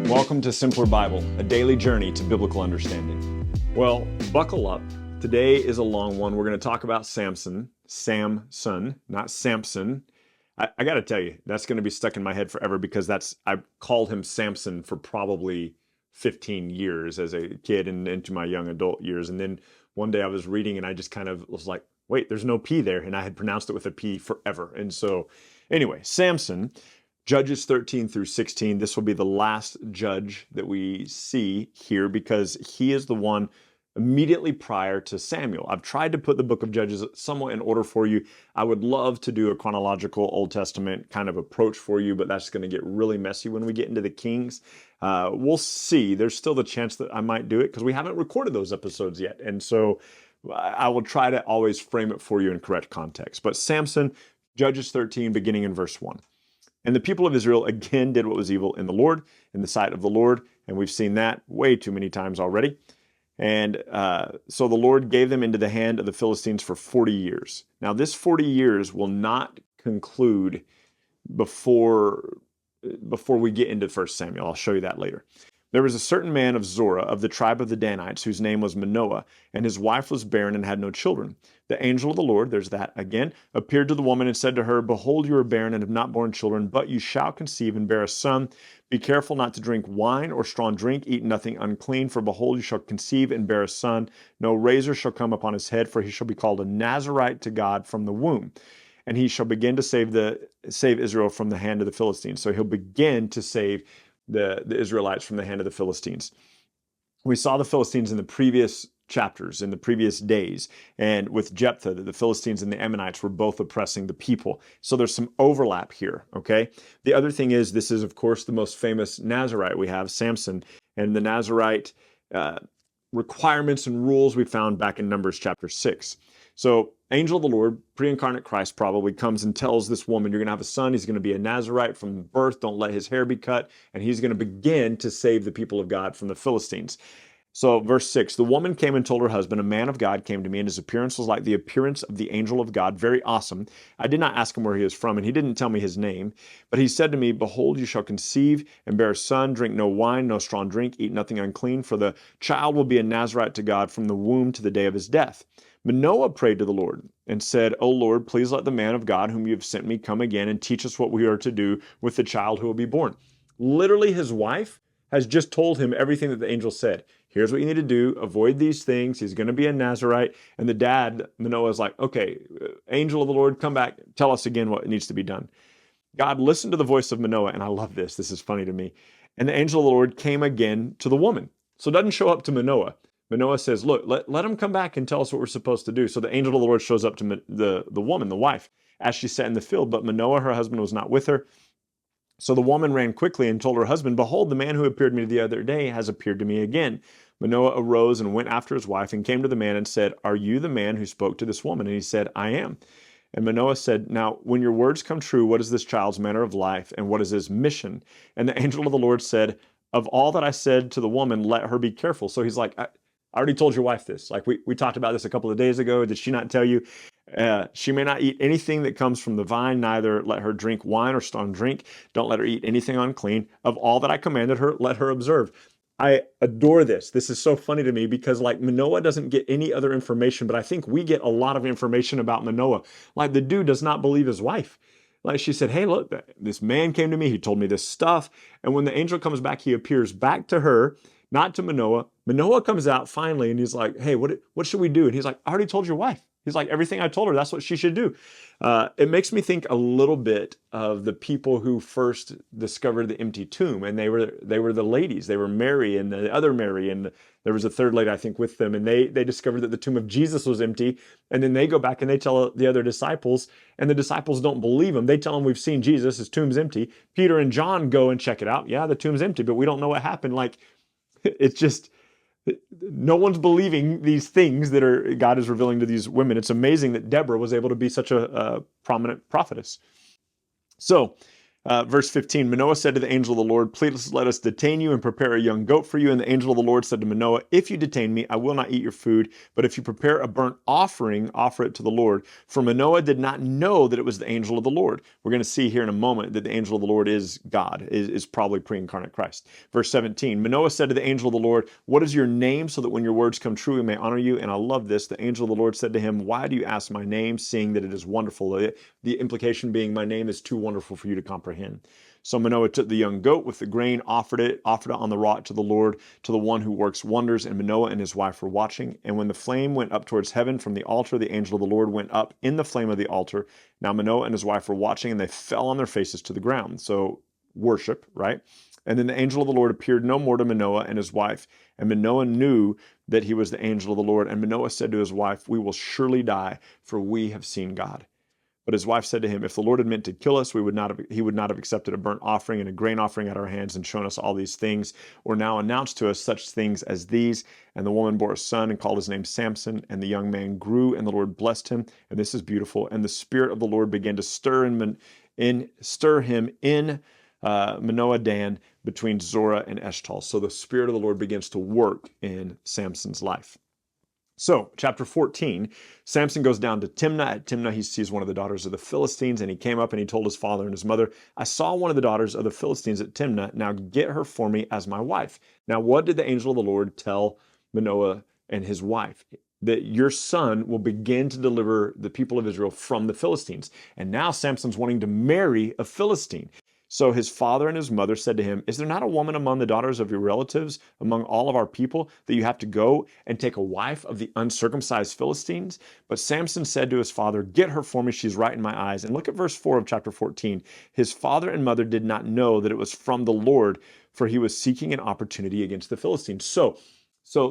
Welcome to Simpler Bible, a daily journey to biblical understanding. Well, buckle up. Today is a long one. We're going to talk about Samson, not Samson. I got to tell you, that's going to be stuck in my head forever because I've called him Samson for probably 15 years as a kid and into my young adult years. And then one day I was reading and I just kind of was like, wait, there's no P there. And I had pronounced it with a P forever. And so anyway, Samson, Judges 13 through 16, this will be the last judge that we see here because he is the one immediately prior to Samuel. I've tried to put the book of Judges somewhat in order for you. I would love to do a chronological Old Testament kind of approach for you, but that's going to get really messy when we get into the Kings. We'll see. There's still the chance that I might do it because we haven't recorded those episodes yet. And so I will try to always frame it for you in correct context. But Samson, Judges 13, beginning in verse 1. And the people of Israel again did what was evil in the sight of the Lord. And we've seen that way too many times already. And so the Lord gave them into the hand of the Philistines for 40 years. Now, this 40 years will not conclude before we get into 1 Samuel. I'll show you that later. There was a certain man of Zorah of the tribe of the Danites whose name was Manoah, and his wife was barren and had no children. The angel of the Lord, there's that again, appeared to the woman and said to her, Behold, you are barren and have not borne children, but you shall conceive and bear a son. Be careful not to drink wine or strong drink, eat nothing unclean, for behold, you shall conceive and bear a son. No razor shall come upon his head, for he shall be called a Nazarite to God from the womb. And he shall begin to save Israel from the hand of the Philistines. So he'll begin to save the Israelites from the hand of the Philistines. We saw the Philistines in the previous chapters, in the previous days, and with Jephthah, the Philistines and the Ammonites were both oppressing the people. So there's some overlap here, okay? The other thing is, this is, of course, the most famous Nazarite we have, Samson, and the Nazarite requirements and rules we found back in Numbers chapter 6. So angel of the Lord, pre-incarnate Christ probably, comes and tells this woman, you're going to have a son, he's going to be a Nazarite from birth, don't let his hair be cut, and he's going to begin to save the people of God from the Philistines. So verse 6, the woman came and told her husband, a man of God came to me, and his appearance was like the appearance of the angel of God, very awesome. I did not ask him where he is from, and he didn't tell me his name. But he said to me, Behold, you shall conceive and bear a son, drink no wine, no strong drink, eat nothing unclean, for the child will be a Nazarite to God from the womb to the day of his death. Manoah prayed to the Lord and said, O Lord, please let the man of God whom you have sent me come again and teach us what we are to do with the child who will be born. Literally, his wife has just told him everything that the angel said. Here's what you need to do. Avoid these things. He's going to be a Nazarite. And the dad, Manoah, is like, okay, angel of the Lord, come back. Tell us again what needs to be done. God listened to the voice of Manoah, and I love this. This is funny to me. And the angel of the Lord came again to the woman. So it doesn't show up to Manoah. Manoah says, look, let him come back and tell us what we're supposed to do. So the angel of the Lord shows up to the woman, the wife, as she sat in the field. But Manoah, her husband, was not with her. So the woman ran quickly and told her husband, Behold, the man who appeared to me the other day has appeared to me again. Manoah arose and went after his wife and came to the man and said, Are you the man who spoke to this woman? And he said, I am. And Manoah said, Now, when your words come true, what is this child's manner of life, and what is his mission? And the angel of the Lord said, Of all that I said to the woman, let her be careful. So he's like, I already told your wife this. Like we talked about this a couple of days ago. Did she not tell you? She may not eat anything that comes from the vine, neither let her drink wine or strong drink. Don't let her eat anything unclean. Of all that I commanded her, let her observe. I adore this. This is so funny to me because like Manoah doesn't get any other information, but I think we get a lot of information about Manoah. Like the dude does not believe his wife. Like she said, hey, look, this man came to me. He told me this stuff. And when the angel comes back, he appears back to her, not to Manoah. Manoah comes out finally and he's like, hey, what should we do? And he's like, I already told your wife. He's like, everything I told her, that's what she should do. It makes me think a little bit of the people who first discovered the empty tomb, and they were the ladies. They were Mary and the other Mary, and there was a third lady, I think, with them, and they discovered that the tomb of Jesus was empty, and then they go back and they tell the other disciples, and the disciples don't believe them. They tell them, we've seen Jesus, his tomb's empty. Peter and John go and check it out. Yeah, the tomb's empty, but we don't know what happened. Like, it's just... no one's believing these things that God is revealing to these women. It's amazing that Deborah was able to be such a prominent prophetess. So Verse 15, Manoah said to the angel of the Lord, please let us detain you and prepare a young goat for you. And the angel of the Lord said to Manoah, if you detain me, I will not eat your food. But if you prepare a burnt offering, offer it to the Lord. For Manoah did not know that it was the angel of the Lord. We're going to see here in a moment that the angel of the Lord is God, is probably pre-incarnate Christ. Verse 17, Manoah said to the angel of the Lord, what is your name, so that when your words come true, we may honor you? And I love this. The angel of the Lord said to him, why do you ask my name, seeing that it is wonderful? The implication being, my name is too wonderful for you to comprehend. So Manoah took the young goat with the grain, offered it on the rock to the Lord, to the one who works wonders. And Manoah and his wife were watching. And when the flame went up towards heaven from the altar, the angel of the Lord went up in the flame of the altar. Now Manoah and his wife were watching, and they fell on their faces to the ground. So worship, right? And then the angel of the Lord appeared no more to Manoah and his wife. And Manoah knew that he was the angel of the Lord. And Manoah said to his wife, we will surely die, for we have seen God. But his wife said to him, if the Lord had meant to kill us, he would not have accepted a burnt offering and a grain offering at our hands and shown us all these things, or now announced to us such things as these. And the woman bore a son and called his name Samson. And the young man grew, and the Lord blessed him. And this is beautiful. And the Spirit of the Lord began to stir him in Manoah Dan between Zorah and Eshtal. So the Spirit of the Lord begins to work in Samson's life. So, chapter 14, Samson goes down to Timnah. At Timnah, he sees one of the daughters of the Philistines, and he came up and he told his father and his mother, I saw one of the daughters of the Philistines at Timnah. Now get her for me as my wife. Now, what did the angel of the Lord tell Manoah and his wife? That your son will begin to deliver the people of Israel from the Philistines. And now Samson's wanting to marry a Philistine. So his father and his mother said to him, is there not a woman among the daughters of your relatives, among all of our people, that you have to go and take a wife of the uncircumcised Philistines? But Samson said to his father, get her for me, she's right in my eyes. And look at verse 4 of chapter 14. His father and mother did not know that it was from the Lord, for he was seeking an opportunity against the Philistines. So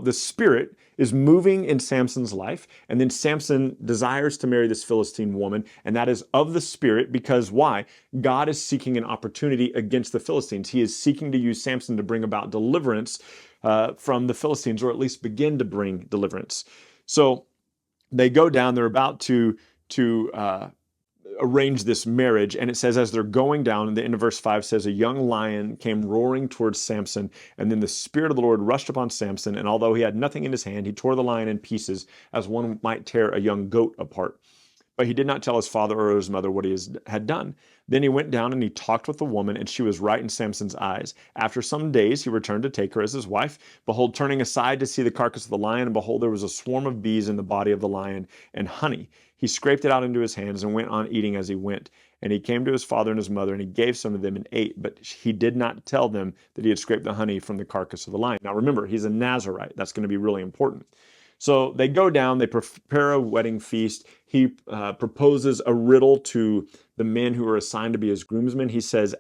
the Spirit is moving in Samson's life, and then Samson desires to marry this Philistine woman, and that is of the Spirit, because why? God is seeking an opportunity against the Philistines. He is seeking to use Samson to bring about deliverance from the Philistines, or at least begin to bring deliverance. So they go down, they're about to arrange this marriage. And it says, as they're going down, the end of verse 5 says, a young lion came roaring towards Samson. And then the Spirit of the Lord rushed upon Samson. And although he had nothing in his hand, he tore the lion in pieces as one might tear a young goat apart. But he did not tell his father or his mother what he had done. Then he went down and he talked with the woman, and she was right in Samson's eyes. After some days, he returned to take her as his wife. Behold, turning aside to see the carcass of the lion, and behold, there was a swarm of bees in the body of the lion and honey. He scraped it out into his hands and went on eating as he went. And he came to his father and his mother, and he gave some to them and ate. But he did not tell them that he had scraped the honey from the carcass of the lion. Now remember, he's a Nazarite. That's going to be really important. So they go down, they prepare a wedding feast. He proposes a riddle to the men who are assigned to be his groomsmen. He says,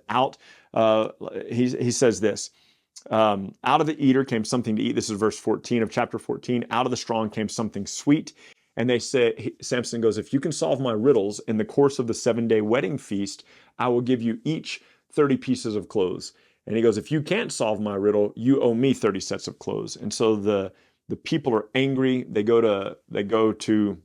he says this, out of the eater came something to eat. This is verse 14 of chapter 14. Out of the strong came something sweet. And they say, Samson goes, if you can solve my riddles in the course of the 7-day wedding feast, I will give you each 30 pieces of clothes. And he goes, if you can't solve my riddle, you owe me 30 sets of clothes. And so the people are angry. They go to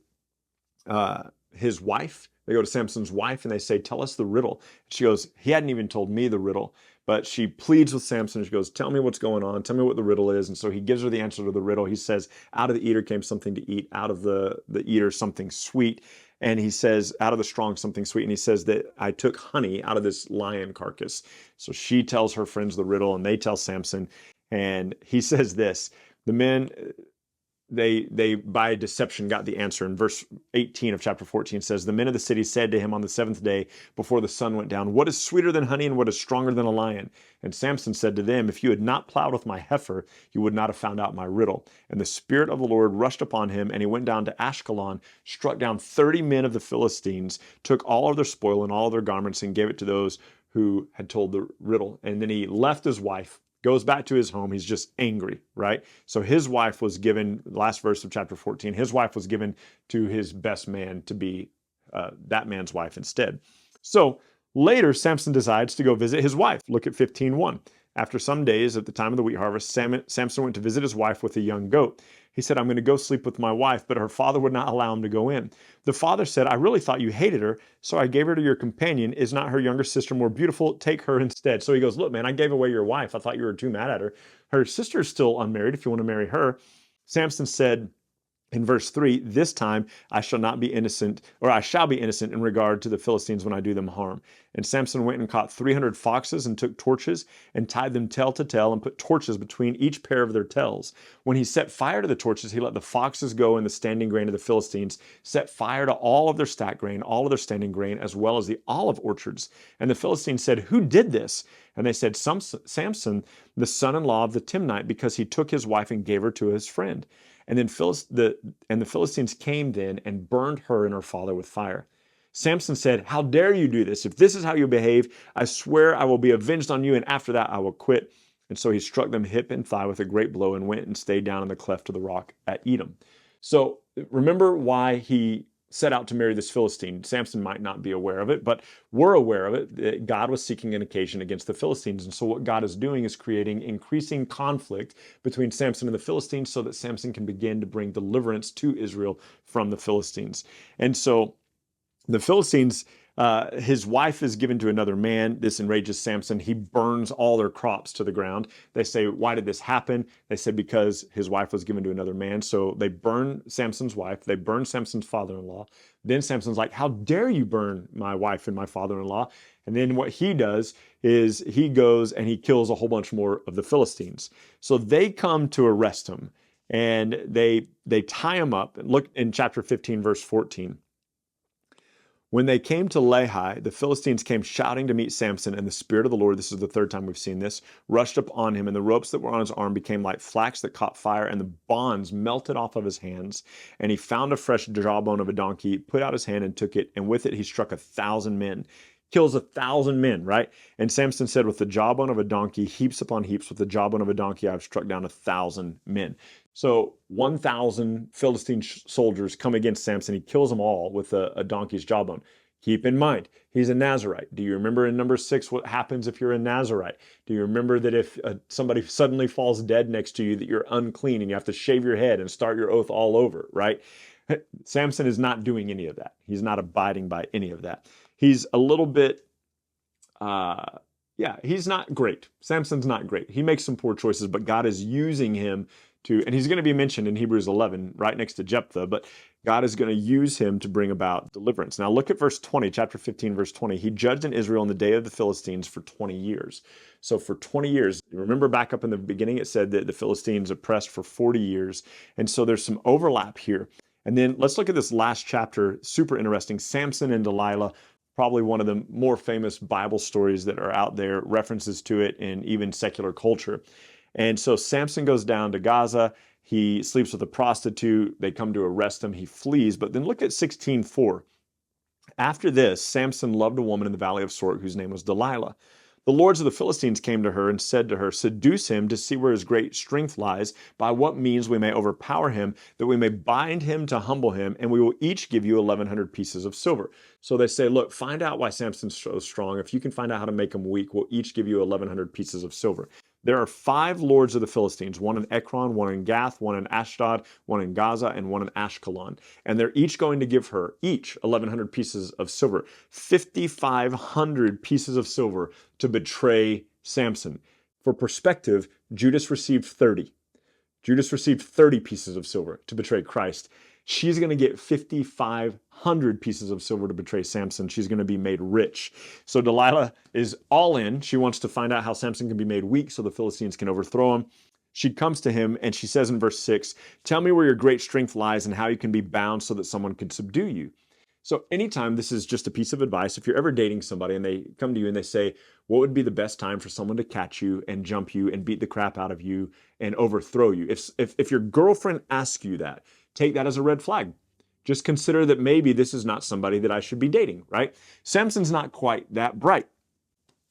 his wife. They go to Samson's wife and they say, tell us the riddle. She goes, he hadn't even told me the riddle. But she pleads with Samson. She goes, tell me what's going on. Tell me what the riddle is. And so he gives her the answer to the riddle. He says, out of the eater came something to eat. Out of the eater, something sweet. And he says, out of the strong, something sweet. And he says that I took honey out of this lion carcass. So she tells her friends the riddle and they tell Samson. And he says this, the men, they by deception got the answer. In verse 18 of chapter 14 says, the men of the city said to him on the 7th day before the sun went down, what is sweeter than honey and what is stronger than a lion? And Samson said to them, if you had not plowed with my heifer, you would not have found out my riddle. And the Spirit of the Lord rushed upon him, and he went down to Ashkelon, struck down 30 men of the Philistines, took all of their spoil and all of their garments, and gave it to those who had told the riddle. And then he left his wife, goes back to his home. He's just angry, right? So his wife was given, last verse of chapter 14, his wife was given to his best man to be that man's wife instead. So later, Samson decides to go visit his wife. Look at 15:1. After some days, at the time of the wheat harvest, Samson went to visit his wife with a young goat. He said, I'm going to go sleep with my wife, but her father would not allow him to go in. The father said, I really thought you hated her, so I gave her to your companion. Is not her younger sister more beautiful? Take her instead. So he goes, look, man, I gave away your wife. I thought you were too mad at her. Her sister is still unmarried if you want to marry her. Samson said, in verse 3, this time I shall not be innocent, or I shall be innocent in regard to the Philistines when I do them harm. And Samson went and caught 300 foxes and took torches and tied them tail to tail and put torches between each pair of their tails. When he set fire to the torches, he let the foxes go in the standing grain of the Philistines, set fire to all of their stack grain, all of their standing grain, as well as the olive orchards. And the Philistines said, who did this? And they said, Samson, the son-in-law of the Timnite, because he took his wife and gave her to his friend. And then the Philistines came then and burned her and her father with fire. Samson said, how dare you do this? If this is how you behave, I swear I will be avenged on you, and after that I will quit. And so he struck them hip and thigh with a great blow and went and stayed down in the cleft of the rock at Edom. So remember why he set out to marry this Philistine. Samson might not be aware of it, but we're aware of it. That God was seeking an occasion against the Philistines. And so what God is doing is creating increasing conflict between Samson and the Philistines so that Samson can begin to bring deliverance to Israel from the Philistines. And so the Philistines, his wife is given to another man. This enrages Samson. He burns all their crops to the ground. They say, why did this happen? They said, because his wife was given to another man. So they burn Samson's wife. They burn Samson's father-in-law. Then Samson's like, how dare you burn my wife and my father-in-law? And then what he does is he goes and he kills a whole bunch more of the Philistines. So they come to arrest him, and they tie him up. And look in chapter 15, verse 14. When they came to Lehi, the Philistines came shouting to meet Samson, and the Spirit of the Lord, this is the third time we've seen this, rushed up on him, and the ropes that were on his arm became like flax that caught fire, and the bonds melted off of his hands. And he found a fresh jawbone of a donkey, put out his hand and took it, and with it he struck 1,000 men. Kills 1,000 men, right? And Samson said, with the jawbone of a donkey, heaps upon heaps, with the jawbone of a donkey, I've struck down 1,000 men. So 1,000 Philistine soldiers come against Samson. He kills them all with a donkey's jawbone. Keep in mind, he's a Nazarite. Do you remember in number 6 what happens if you're a Nazarite? Do you remember that if somebody suddenly falls dead next to you, that you're unclean and you have to shave your head and start your oath all over, right? Samson is not doing any of that. He's not abiding by any of that. He's a little bit, he's not great. Samson's not great. He makes some poor choices, but God is using him to, and he's going to be mentioned in Hebrews 11 right next to Jephthah, but God is going to use him to bring about deliverance. Now look at verse 20, chapter 15, verse 20. He judged in Israel in the day of the Philistines for 20 years. So for 20 years, remember back up in the beginning, it said that the Philistines oppressed for 40 years. And so there's some overlap here. And then let's look at this last chapter, super interesting, Samson and Delilah. Probably one of the more famous Bible stories that are out there, references to it in even secular culture. And so Samson goes down to Gaza. He sleeps with a prostitute. They come to arrest him. He flees. But then look at 16:4. After this, Samson loved a woman in the valley of Sorek whose name was Delilah. The lords of the Philistines came to her and said to her, seduce him to see where his great strength lies, by what means we may overpower him, that we may bind him to humble him, and we will each give you 1,100 pieces of silver. So they say, look, find out why Samson's so strong. If you can find out how to make him weak, we'll each give you 1,100 pieces of silver. There are 5 lords of the Philistines, one in Ekron, one in Gath, one in Ashdod, one in Gaza, and one in Ashkelon. And they're each going to give her, each 1,100 pieces of silver, 5,500 pieces of silver to betray Samson. For perspective, Judas received 30. Judas received 30 pieces of silver to betray Christ. She's going to get 5,500 pieces of silver to betray Samson. She's going to be made rich. So Delilah is all in. She wants to find out how Samson can be made weak so the Philistines can overthrow him. She comes to him and she says in verse 6, tell me where your great strength lies and how you can be bound so that someone can subdue you. So anytime, this is just a piece of advice, if you're ever dating somebody and they come to you and they say, what would be the best time for someone to catch you and jump you and beat the crap out of you and overthrow you? If your girlfriend asks you that, take that as a red flag. Just consider that maybe this is not somebody that I should be dating, right? Samson's not quite that bright.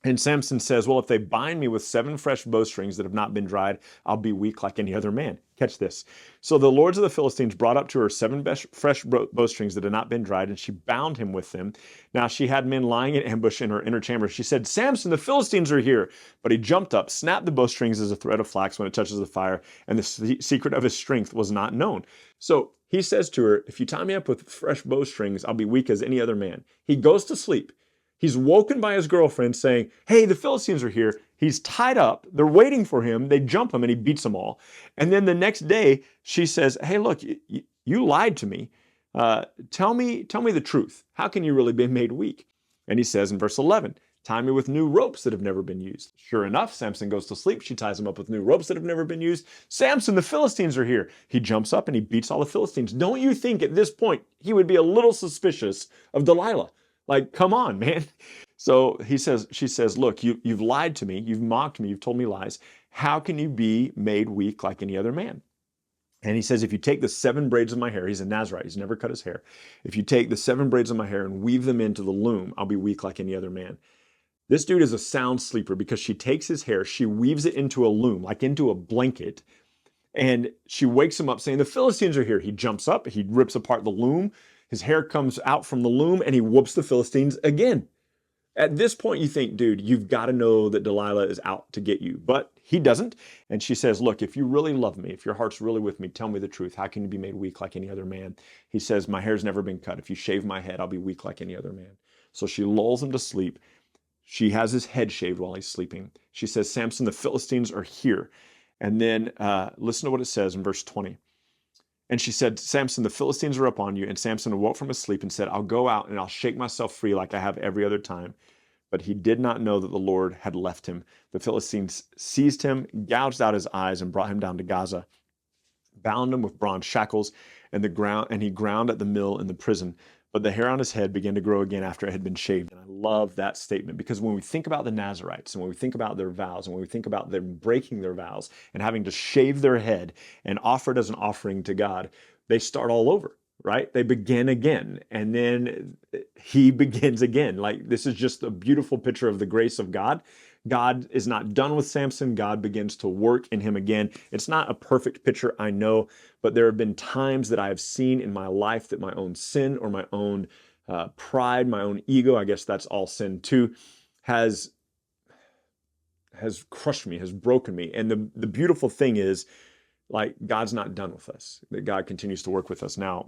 And Samson says, well, if they bind me with 7 fresh bowstrings that have not been dried, I'll be weak like any other man. Catch this. So the lords of the Philistines brought up to her 7 fresh bowstrings that had not been dried, and she bound him with them. Now she had men lying in ambush in her inner chamber. She said, Samson, the Philistines are here. But he jumped up, snapped the bowstrings as a thread of flax when it touches the fire, and the secret of his strength was not known. So he says to her, if you tie me up with fresh bowstrings, I'll be weak as any other man. He goes to sleep. He's woken by his girlfriend saying, hey, the Philistines are here. He's tied up. They're waiting for him. They jump him and he beats them all. And then the next day she says, hey, look, you lied to me. Tell me the truth. How can you really be made weak? And he says in verse 11, tie me with new ropes that have never been used. Sure enough, Samson goes to sleep. She ties him up with new ropes that have never been used. Samson, the Philistines are here. He jumps up and he beats all the Philistines. Don't you think at this point he would be a little suspicious of Delilah? Like, come on, man. So she says, look, you've lied to me. You've mocked me. You've told me lies. How can you be made weak like any other man? And he says, if you take the 7 braids of my hair, he's a Nazarite. He's never cut his hair. If you take the 7 braids of my hair and weave them into the loom, I'll be weak like any other man. This dude is a sound sleeper because she takes his hair, she weaves it into a loom, like into a blanket, and she wakes him up saying, the Philistines are here. He jumps up, he rips apart the loom. His hair comes out from the loom and he whoops the Philistines again. At this point, you think, dude, you've got to know that Delilah is out to get you. But he doesn't. And she says, look, if you really love me, if your heart's really with me, tell me the truth. How can you be made weak like any other man? He says, my hair's never been cut. If you shave my head, I'll be weak like any other man. So she lulls him to sleep. She has his head shaved while he's sleeping. She says, Samson, the Philistines are here. And then listen to what it says in verse 20. And she said, Samson, the Philistines are up on you. And Samson awoke from his sleep and said, I'll go out and I'll shake myself free like I have every other time. But he did not know that the Lord had left him. The Philistines seized him, gouged out his eyes, and brought him down to Gaza, bound him with bronze shackles, and he ground at the mill in the prison. But the hair on his head began to grow again after it had been shaved. And I love that statement because when we think about the Nazarites and when we think about their vows and when we think about them breaking their vows and having to shave their head and offer it as an offering to God, they start all over, right? They begin again. And then he begins again. Like, this is just a beautiful picture of the grace of God. God is not done with Samson. God begins to work in him again. It's not a perfect picture, I know, but there have been times that I have seen in my life that my own sin or my own pride, my own ego, I guess that's all sin too, has crushed me, has broken me. And the beautiful thing is, like, God's not done with us, that God continues to work with us. Now,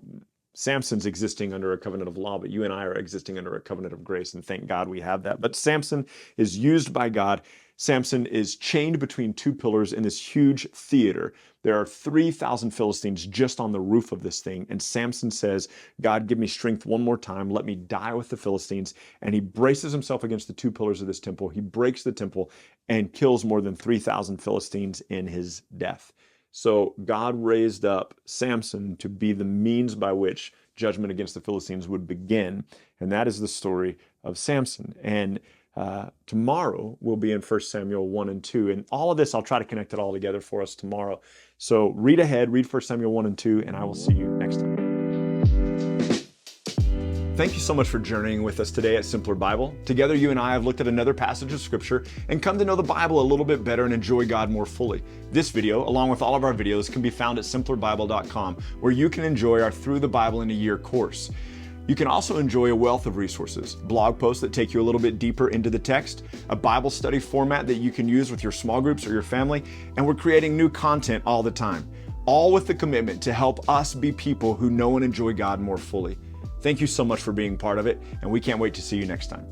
Samson's existing under a covenant of law, but you and I are existing under a covenant of grace, and thank God we have that. But Samson is used by God. Samson is chained between 2 pillars in this huge theater. There are 3,000 Philistines just on the roof of this thing, and Samson says, God, give me strength one more time. Let me die with the Philistines. And he braces himself against the 2 pillars of this temple. He breaks the temple and kills more than 3,000 Philistines in his death. So God raised up Samson to be the means by which judgment against the Philistines would begin. And that is the story of Samson. And tomorrow we'll be in 1 Samuel 1 and 2. And all of this, I'll try to connect it all together for us tomorrow. So read ahead, read 1 Samuel 1 and 2, and I will see you next time. Thank you so much for journeying with us today at Simpler Bible. Together, you and I have looked at another passage of Scripture and come to know the Bible a little bit better and enjoy God more fully. This video, along with all of our videos, can be found at simplerbible.com, where you can enjoy our Through the Bible in a Year course. You can also enjoy a wealth of resources, blog posts that take you a little bit deeper into the text, a Bible study format that you can use with your small groups or your family, and we're creating new content all the time, all with the commitment to help us be people who know and enjoy God more fully. Thank you so much for being part of it, and we can't wait to see you next time.